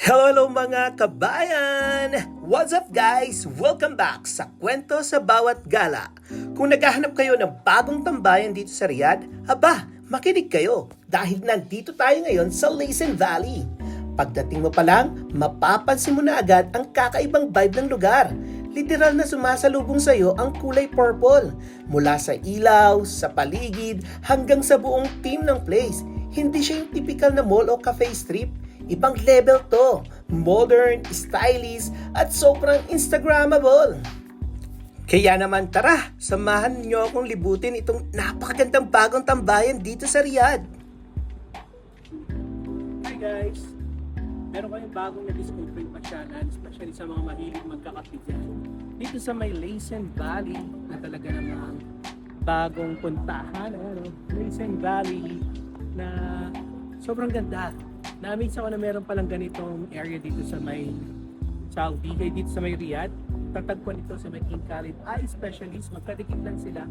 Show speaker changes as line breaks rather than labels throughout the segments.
Hello mga kabayan! What's up guys? Welcome back sa Kwento sa Bawat Gala. Kung naghahanap kayo ng bagong tambayan dito sa Riyadh, makinig kayo dahil nandito tayo ngayon sa Laysan Valley. Pagdating mo pa lang, mapapansin mo na agad ang kakaibang vibe ng lugar. Literal na sumasalubong sa iyo ang kulay purple. Mula sa ilaw, sa paligid, hanggang sa buong team ng place. Hindi siya yung typical na mall o cafe strip. Ibang level to, modern, stylish, at sobrang Instagrammable. Kaya naman tara, samahan niyo akong libutin itong napakagandang bagong tambayan dito sa Riyadh.
Hi guys! Meron kayong bagong na-discover pasyalan, especially sa mga mahilig magkakape dyan. Dito sa may Laysan Valley, na talaga namang bagong puntahan. Laysan Valley na sobrang ganda. Na-amaze ako na meron palang ganitong area dito sa may Saudi, dito sa may Riyadh. Tatagpuan ito sa may King Khalid Eye Specialist. Magkadikit lang sila.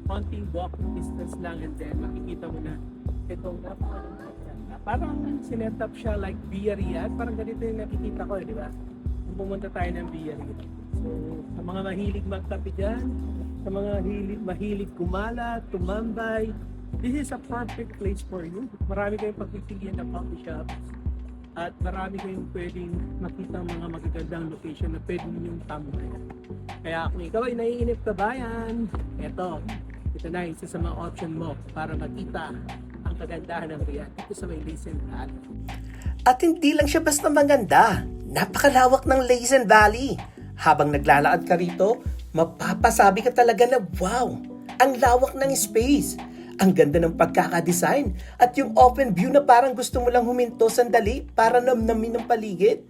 Konting walking distance lang and then makikita mo na itong parang sinet up siya like Via Riyadh. Parang ganito yung nakikita ko, di ba? Kung pumunta tayo ng Via Riyadh. So, sa mga mahilig magkape dyan, sa mga mahilig kumala, tumambay, this is a perfect place for you. Marami kayong pagpipilian na coffee shops at marami kayong pwedeng makita mga magagandang location na pwede ninyong tambayan. Kaya kung ikaw ay naiinip kabayan, ito na isa sa mga option mo para makita ang kagandahan ng Riyadh dito sa may Laysan Valley.
At hindi lang siya basta maganda, napakalawak ng Laysan Valley. Habang naglalakad ka rito, mapapasabi ka talaga na wow, ang lawak ng space. Ang ganda ng pagkakadesign at yung open view na parang gusto mo lang huminto sandali para namnamin ng paligid.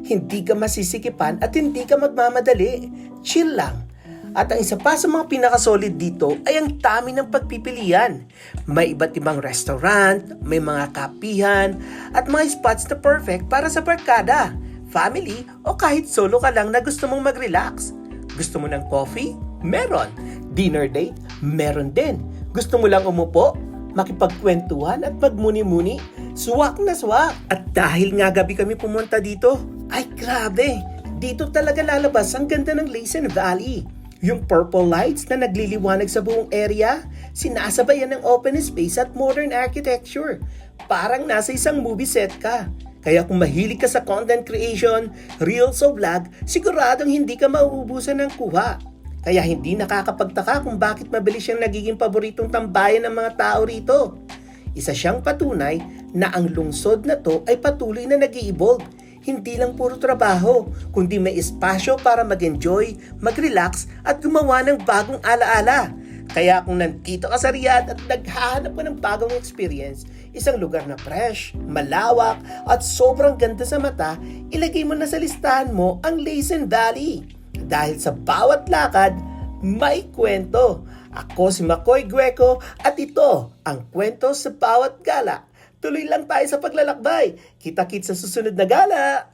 Hindi ka masisikipan at hindi ka magmamadali. Chill lang. At ang isa pa sa mga pinakasolid dito ay ang dami ng pagpipilian. May iba't ibang restaurant, may mga kapihan, at mga spots na perfect para sa barkada, family, o kahit solo ka lang na gusto mong mag-relax. Gusto mo ng coffee? Meron. Dinner date? Meron din. Gusto mo lang umupo, makipagkwentuhan at magmuni-muni? Swak na swak! At dahil nga gabi kami pumunta dito, ay grabe! Dito talaga lalabas ang ganda ng Laysan Valley. Yung purple lights na nagliliwanag sa buong area, sinasabayan ng open space at modern architecture. Parang nasa isang movie set ka. Kaya kung mahilig ka sa content creation, reels o vlog, siguradong hindi ka mauubusan ng kuha. Kaya hindi nakakapagtaka kung bakit mabilis siyang nagiging paboritong tambayan ng mga tao rito. Isa siyang patunay na ang lungsod na to ay patuloy na nag-i-evolve. Hindi lang puro trabaho, kundi may espasyo para mag-enjoy, mag-relax at gumawa ng bagong alaala. Kaya kung nandito ka sa Riyadh at naghahanap ka ng bagong experience, isang lugar na fresh, malawak at sobrang ganda sa mata, ilagay mo na sa listahan mo ang Laysan Valley. Dahil sa bawat lakad, may kwento. Ako si Makoy Gueco at ito ang Kwento sa Bawat Gala. Tuloy lang tayo sa paglalakbay. Kita-kits sa susunod na gala!